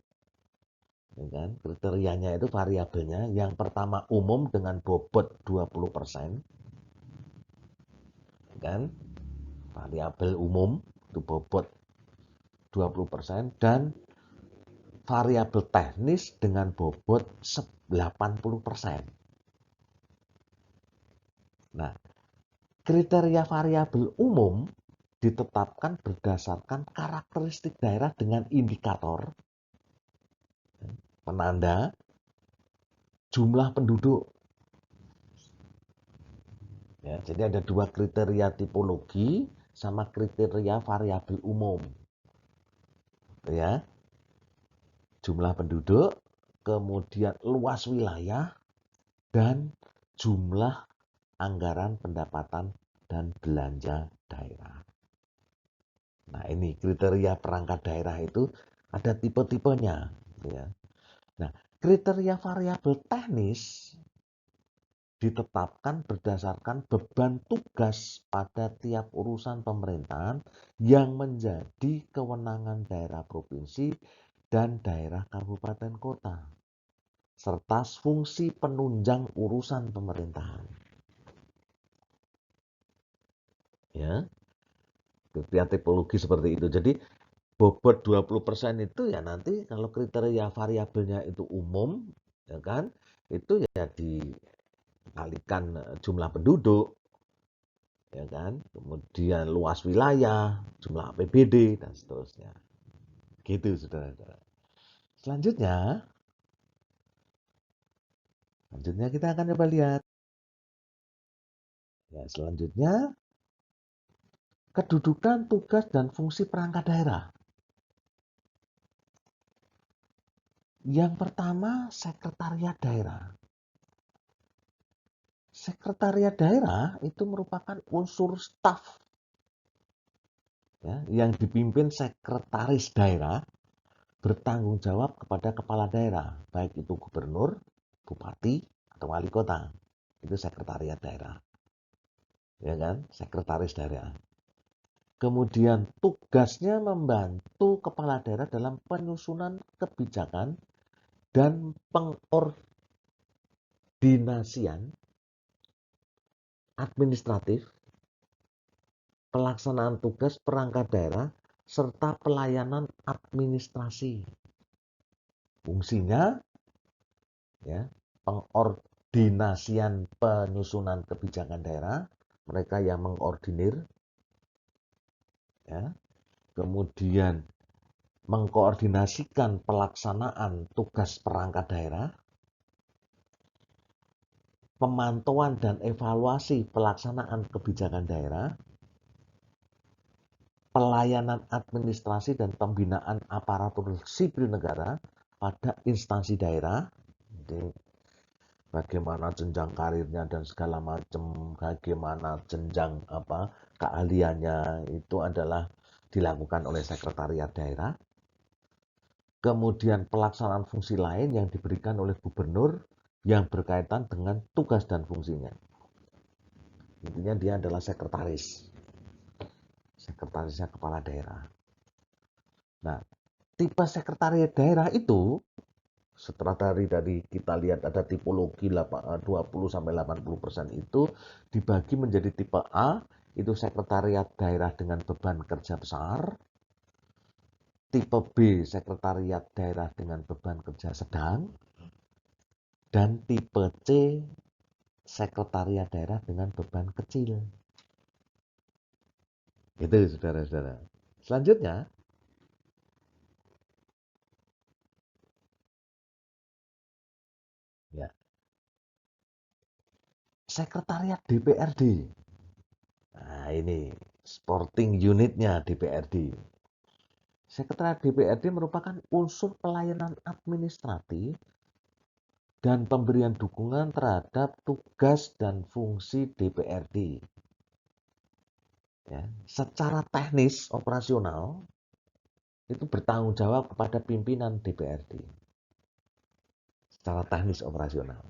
ya kan? Kriterianya itu variabelnya yang pertama umum dengan bobot 20%, ya kan? Variabel umum itu bobot 20% dan variabel teknis dengan bobot 80%. Nah, kriteria variabel umum ditetapkan berdasarkan karakteristik daerah dengan indikator penanda jumlah penduduk. Ya, jadi ada dua kriteria tipologi sama kriteria variabel umum. Ya, jumlah penduduk, kemudian luas wilayah, dan jumlah anggaran pendapatan dan belanja daerah. Nah, ini kriteria perangkat daerah itu ada tipe-tipenya. Ya. Nah, kriteria variabel teknis ditetapkan berdasarkan beban tugas pada tiap urusan pemerintahan yang menjadi kewenangan daerah provinsi dan daerah kabupaten kota, serta fungsi penunjang urusan pemerintahan. Ya, kriteria tipologi seperti itu. Jadi bobot 20% itu ya nanti kalau kriteria variabelnya itu umum, ya kan, itu ya dikalikan jumlah penduduk, ya kan, kemudian luas wilayah, jumlah APBD dan seterusnya. Gitu, saudara-saudara. Selanjutnya, kita akan coba lihat. Ya, selanjutnya kedudukan, tugas dan fungsi perangkat daerah. Yang pertama, sekretariat daerah. Sekretariat daerah itu merupakan unsur staf ya, yang dipimpin sekretaris daerah bertanggung jawab kepada kepala daerah, baik itu gubernur, bupati, atau wali kota. Itu sekretariat daerah. Ya kan? Sekretaris daerah. Kemudian tugasnya membantu kepala daerah dalam penyusunan kebijakan dan pengordinasian administratif, pelaksanaan tugas perangkat daerah, serta pelayanan administrasi. Fungsinya ya, pendinasian penyusunan kebijakan daerah, mereka yang mengkoordinir, ya. Kemudian mengkoordinasikan pelaksanaan tugas perangkat daerah, pemantauan dan evaluasi pelaksanaan kebijakan daerah, pelayanan administrasi dan pembinaan aparatur sipil negara pada instansi daerah. Jadi, bagaimana jenjang karirnya dan segala macam, bagaimana jenjang keahliannya itu adalah dilakukan oleh sekretariat daerah. Kemudian pelaksanaan fungsi lain yang diberikan oleh gubernur yang berkaitan dengan tugas dan fungsinya. Intinya dia adalah sekretarisnya kepala daerah. Nah, tipe sekretariat daerah itu setelah dari kita lihat ada tipologi 20 sampai 80% itu dibagi menjadi tipe A, itu sekretariat daerah dengan beban kerja besar. Tipe B, sekretariat daerah dengan beban kerja sedang. Dan tipe C, sekretariat daerah dengan beban kecil. Itu saudara-saudara. Selanjutnya, ya, sekretariat DPRD. Nah, ini sporting unitnya DPRD. Sekretariat DPRD merupakan unsur pelayanan administratif dan pemberian dukungan terhadap tugas dan fungsi DPRD. Ya, secara teknis operasional itu bertanggung jawab kepada pimpinan DPRD. Secara teknis operasional.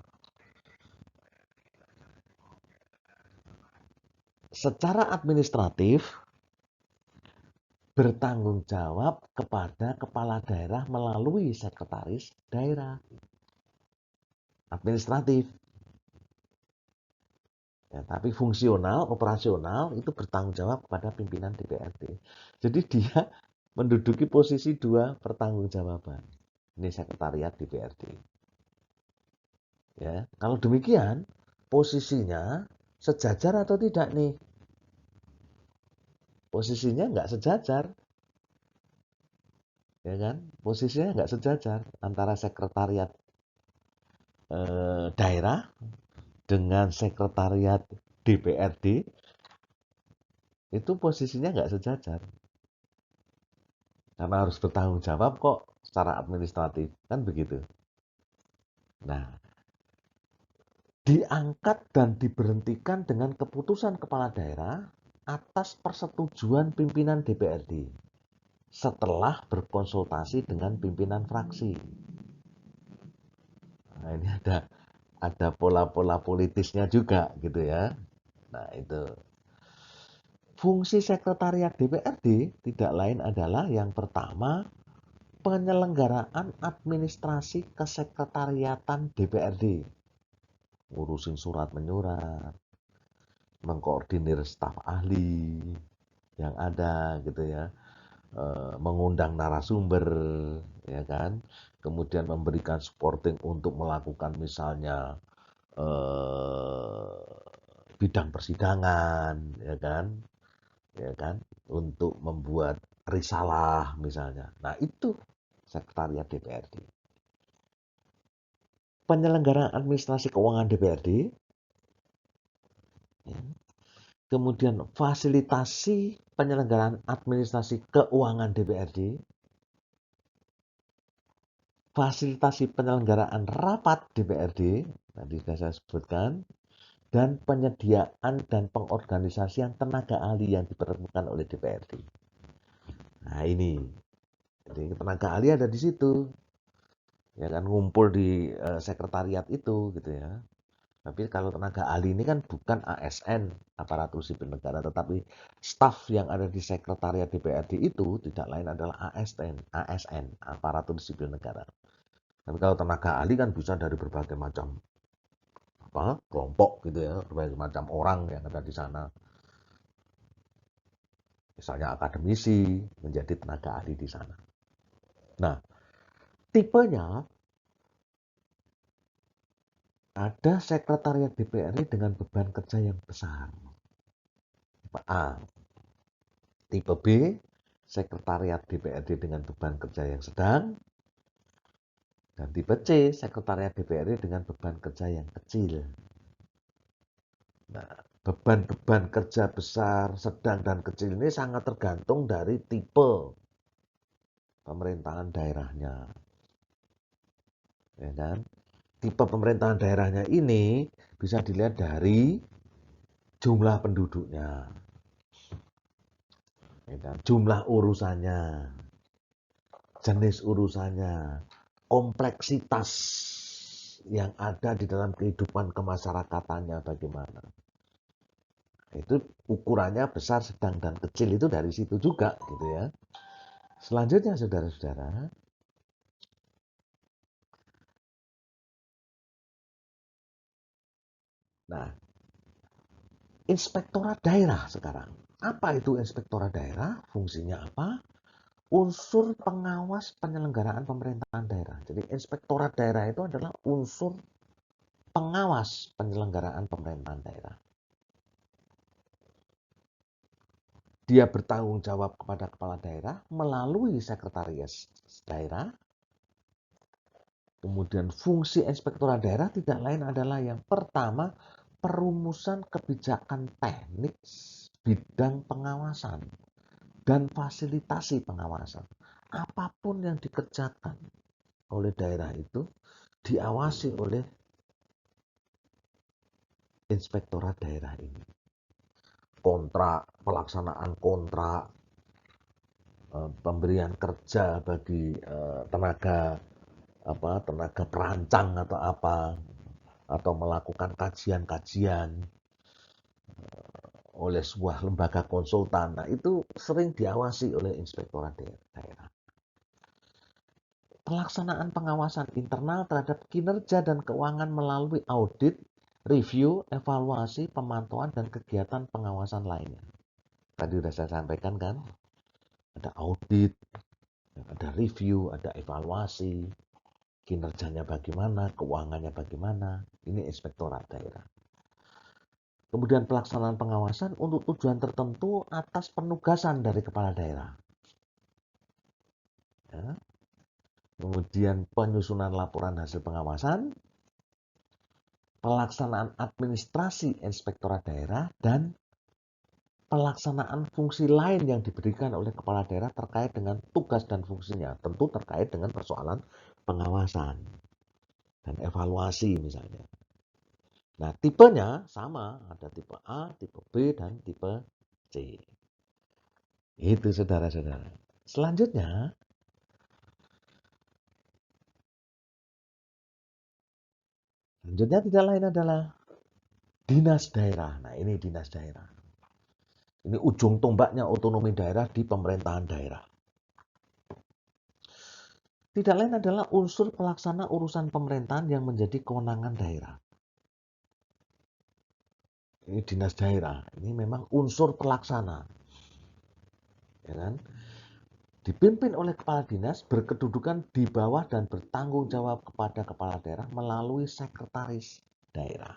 Secara administratif bertanggung jawab kepada kepala daerah melalui sekretaris daerah. Administratif. Ya, tapi fungsional, operasional itu bertanggung jawab kepada pimpinan DPRD. Jadi dia menduduki posisi dua pertanggungjawaban. Ini sekretariat DPRD. Ya, kalau demikian posisinya sejajar atau tidak nih? Posisinya nggak sejajar, ya kan? Posisinya nggak sejajar antara sekretariat daerah dengan sekretariat DPRD itu posisinya nggak sejajar karena harus bertanggung jawab kok secara administratif kan begitu. Nah, diangkat dan diberhentikan dengan keputusan kepala daerah atas persetujuan pimpinan DPRD setelah berkonsultasi dengan pimpinan fraksi. Nah, ini ada pola-pola politisnya juga gitu ya. Nah, itu. Fungsi sekretariat DPRD tidak lain adalah yang pertama, penyelenggaraan administrasi kesekretariatan DPRD. Ngurusin surat menyurat, mengkoordinir staf ahli yang ada gitu ya, mengundang narasumber, ya kan, kemudian memberikan supporting untuk melakukan misalnya bidang persidangan, ya kan, untuk membuat risalah misalnya. Nah itu sekretariat DPRD. Penyelenggaraan administrasi keuangan DPRD, ya. Kemudian fasilitasi penyelenggaraan administrasi keuangan DPRD, fasilitasi penyelenggaraan rapat DPRD, tadi sudah saya sebutkan, dan penyediaan dan pengorganisasian tenaga ahli yang diperlukan oleh DPRD. Nah ini, jadi tenaga ahli ada di situ, ya kan, ngumpul di sekretariat itu gitu ya. Tapi kalau tenaga ahli ini kan bukan ASN, aparatur sipil negara, tetapi staf yang ada di sekretariat DPRD itu tidak lain adalah ASN, aparatur sipil negara. Tapi kalau tenaga ahli kan bisa dari berbagai macam kelompok gitu ya, berbagai macam orang yang ada di sana. Misalnya akademisi menjadi tenaga ahli di sana. Nah, tipenya ada sekretariat DPRD dengan beban kerja yang besar. Tipe A. Tipe B, sekretariat DPRD dengan beban kerja yang sedang. Dan tipe C, sekretariat DPRD dengan beban kerja yang kecil. Nah, beban-beban kerja besar, sedang, dan kecil ini sangat tergantung dari tipe pemerintahan daerahnya. Ya kan? Tipe pemerintahan daerahnya ini bisa dilihat dari jumlah penduduknya, ya kan? Jumlah urusannya, jenis urusannya, kompleksitas yang ada di dalam kehidupan kemasyarakatannya bagaimana. Itu ukurannya besar, sedang, dan kecil itu dari situ juga gitu ya. Selanjutnya saudara-saudara, nah, inspektorat daerah sekarang. Apa itu inspektorat daerah? Fungsinya apa? Unsur pengawas penyelenggaraan pemerintahan daerah. Jadi inspektorat daerah itu adalah unsur pengawas penyelenggaraan pemerintahan daerah. Dia bertanggung jawab kepada kepala daerah melalui sekretaris daerah. Kemudian fungsi inspektorat daerah tidak lain adalah yang pertama, perumusan kebijakan teknis bidang pengawasan dan fasilitasi pengawasan. Apapun yang dikerjakan oleh daerah itu diawasi oleh inspektorat daerah ini. Kontrak, pelaksanaan kontrak, pemberian kerja bagi tenaga perancang atau apa, atau melakukan kajian-kajian oleh sebuah lembaga konsultan. Nah, itu sering diawasi oleh inspektorat daerah. Pelaksanaan pengawasan internal terhadap kinerja dan keuangan melalui audit, review, evaluasi, pemantauan, dan kegiatan pengawasan lainnya. Tadi sudah saya sampaikan kan, ada audit, ada review, ada evaluasi, kinerjanya bagaimana, keuangannya bagaimana. Ini inspektorat daerah. Kemudian pelaksanaan pengawasan untuk tujuan tertentu atas penugasan dari kepala daerah. Ya. Kemudian penyusunan laporan hasil pengawasan, pelaksanaan administrasi inspektorat daerah, dan pelaksanaan fungsi lain yang diberikan oleh kepala daerah terkait dengan tugas dan fungsinya. Tentu terkait dengan persoalan pengawasan dan evaluasi misalnya. Nah, tipenya sama, ada tipe A, tipe B, dan tipe C. Itu saudara-saudara. Selanjutnya tidak lain adalah dinas daerah. Nah, ini dinas daerah. Ini ujung tombaknya otonomi daerah di pemerintahan daerah. Tidak lain adalah unsur pelaksana urusan pemerintahan yang menjadi kewenangan daerah. Ini dinas daerah. Ini memang unsur pelaksana. Ya kan? Dipimpin oleh kepala dinas, berkedudukan di bawah dan bertanggung jawab kepada kepala daerah melalui sekretaris daerah.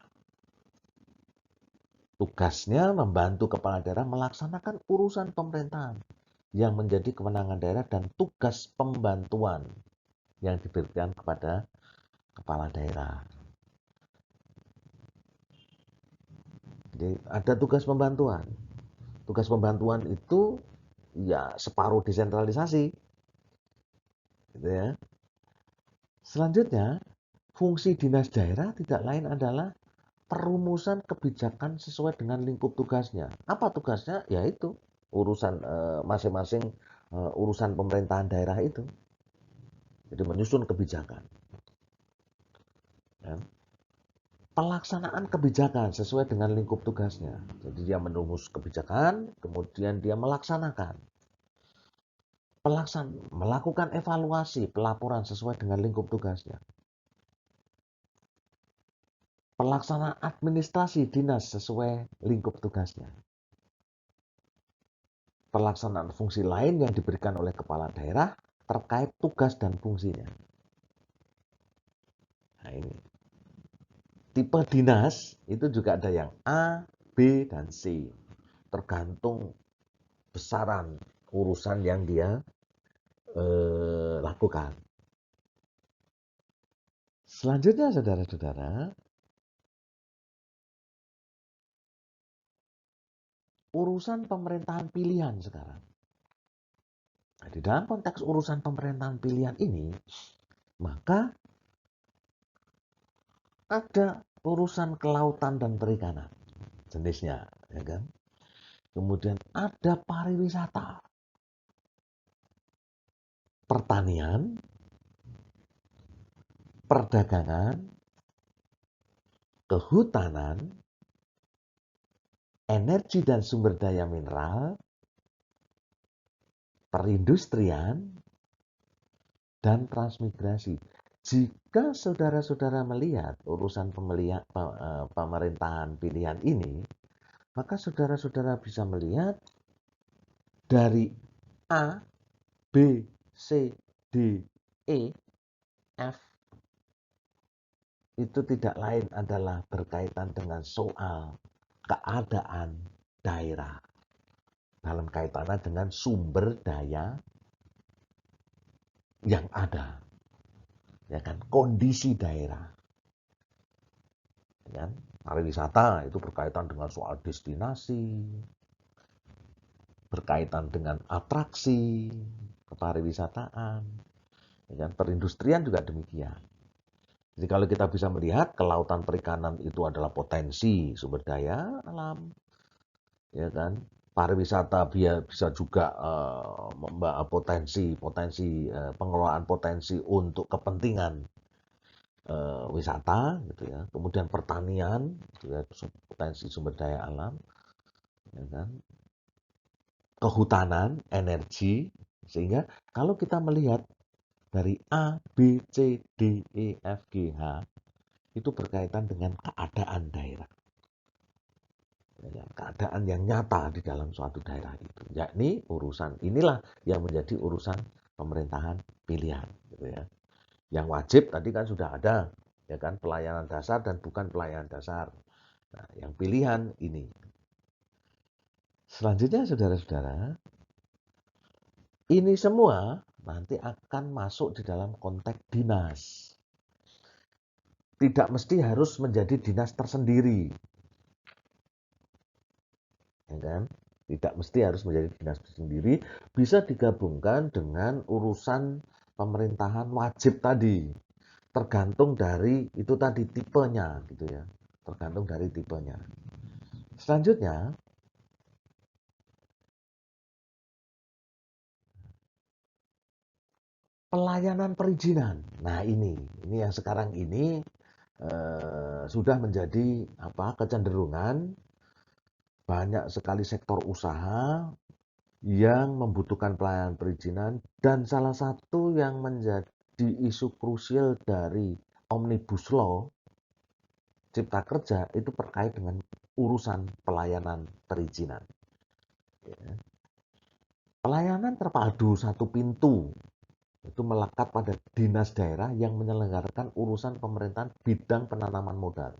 Tugasnya membantu kepala daerah melaksanakan urusan pemerintahan yang menjadi kewenangan daerah dan tugas pembantuan yang diberikan kepada kepala daerah. Jadi ada tugas pembantuan. Tugas pembantuan itu ya separuh desentralisasi. Gitu ya. Selanjutnya, fungsi dinas daerah tidak lain adalah perumusan kebijakan sesuai dengan lingkup tugasnya. Apa tugasnya? Yaitu urusan masing-masing urusan pemerintahan daerah itu. Jadi menyusun kebijakan. Ya. Pelaksanaan kebijakan sesuai dengan lingkup tugasnya. Jadi dia merumus kebijakan, kemudian dia melaksanakan. Melakukan evaluasi pelaporan sesuai dengan lingkup tugasnya. Pelaksanaan administrasi dinas sesuai lingkup tugasnya. Pelaksanaan fungsi lain yang diberikan oleh kepala daerah terkait tugas dan fungsinya. Nah, ini. tipe dinas itu juga ada yang A, B, dan C. Tergantung besaran urusan yang dia lakukan. Selanjutnya, saudara-saudara, urusan pemerintahan pilihan sekarang. Nah, di dalam konteks urusan pemerintahan pilihan ini, maka ada urusan kelautan dan perikanan jenisnya, ya kan? Kemudian ada pariwisata, pertanian, perdagangan, kehutanan, energi dan sumber daya mineral, perindustrian, dan transmigrasi. Jika saudara-saudara melihat urusan pemerintahan pilihan ini, maka saudara-saudara bisa melihat dari A, B, C, D, E, F itu tidak lain adalah berkaitan dengan soal keadaan daerah dalam kaitannya dengan sumber daya yang ada, ya kan, kondisi daerah, ya kan. Pariwisata itu berkaitan dengan soal destinasi, berkaitan dengan atraksi kepariwisataan, ya kan. Perindustrian juga demikian. Jadi kalau kita bisa melihat kelautan perikanan itu adalah potensi sumber daya alam, ya kan. Pariwisata bisa juga potensi pengelolaan potensi untuk kepentingan wisata, gitu ya. Kemudian pertanian, gitu ya, potensi sumber daya alam, ya kan. Kehutanan, energi, sehingga kalau kita melihat dari A, B, C, D, E, F, G, H itu berkaitan dengan keadaan daerah. Keadaan yang nyata di dalam suatu daerah itu, yakni urusan inilah yang menjadi urusan pemerintahan pilihan, gitu ya. Yang wajib tadi kan sudah ada, ya kan, pelayanan dasar dan bukan pelayanan dasar. Nah, yang pilihan ini. Selanjutnya, saudara-saudara, ini semua nanti akan masuk di dalam konteks dinas. Tidak mesti harus menjadi dinas tersendiri, ya kan? Tidak mesti harus menjadi dinas tersendiri, bisa digabungkan dengan urusan pemerintahan wajib tadi. Tergantung dari itu tadi tipenya, gitu ya. Tergantung dari tipenya. Selanjutnya, pelayanan perizinan. Nah, ini yang sekarang ini sudah menjadi kecenderungan banyak sekali sektor usaha yang membutuhkan pelayanan perizinan, dan salah satu yang menjadi isu krusial dari Omnibus Law Cipta Kerja itu terkait dengan urusan pelayanan perizinan. Pelayanan terpadu satu pintu itu melekat pada dinas daerah yang menyelenggarakan urusan pemerintahan bidang penanaman modal.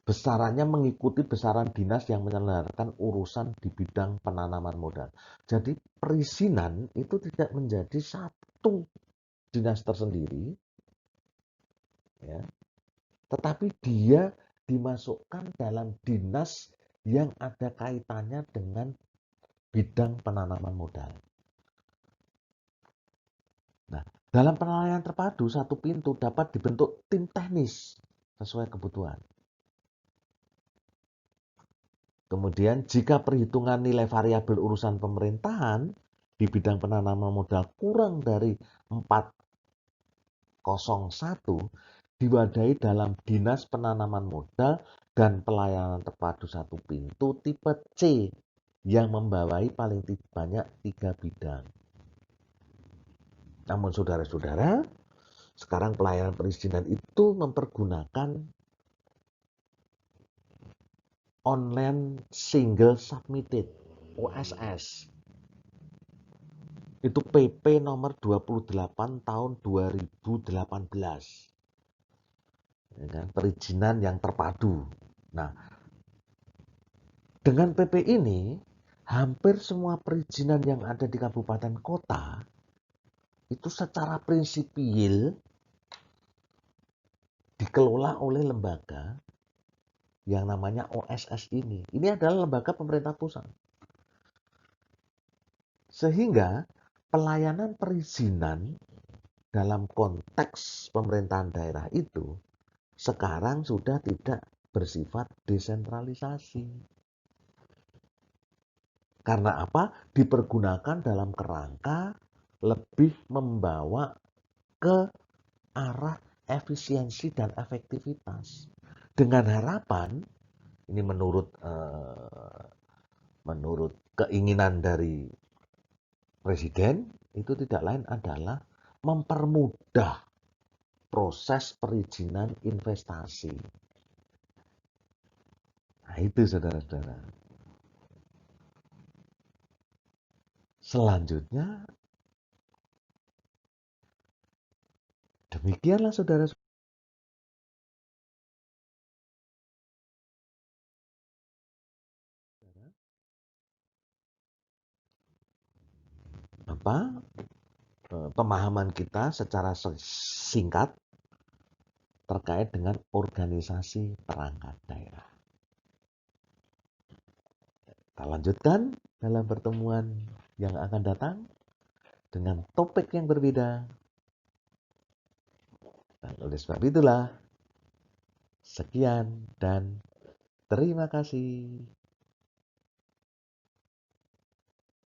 Besarannya mengikuti besaran dinas yang menyelenggarakan urusan di bidang penanaman modal. Jadi perizinan itu tidak menjadi satu dinas tersendiri, ya, tetapi dia dimasukkan dalam dinas yang ada kaitannya dengan bidang penanaman modal. Nah, dalam penilaian terpadu satu pintu dapat dibentuk tim teknis sesuai kebutuhan. Kemudian jika perhitungan nilai variabel urusan pemerintahan di bidang penanaman modal kurang dari 401 diwadahi dalam dinas penanaman modal dan pelayanan terpadu satu pintu tipe C yang membawahi paling banyak 3 bidang. Namun saudara-saudara, sekarang pelayanan perizinan itu mempergunakan online single submitted OSS. Itu PP nomor 28 tahun 2018. ya kan? Perizinan yang terpadu. Nah, dengan PP ini, hampir semua perizinan yang ada di kabupaten kota itu secara prinsipil dikelola oleh lembaga yang namanya OSS ini. Ini adalah lembaga pemerintah pusat. Sehingga pelayanan perizinan dalam konteks pemerintahan daerah itu sekarang sudah tidak bersifat desentralisasi. Karena apa? Dipergunakan dalam kerangka lebih membawa ke arah efisiensi dan efektivitas. Dengan harapan, ini menurut keinginan dari presiden, itu tidak lain adalah mempermudah proses perizinan investasi. Nah, itu saudara-saudara. Selanjutnya, demikianlah saudara-saudara apa pemahaman kita secara singkat terkait dengan organisasi perangkat daerah. Kita lanjutkan dalam pertemuan yang akan datang dengan topik yang berbeda. Dan oleh sebab itulah, sekian dan terima kasih.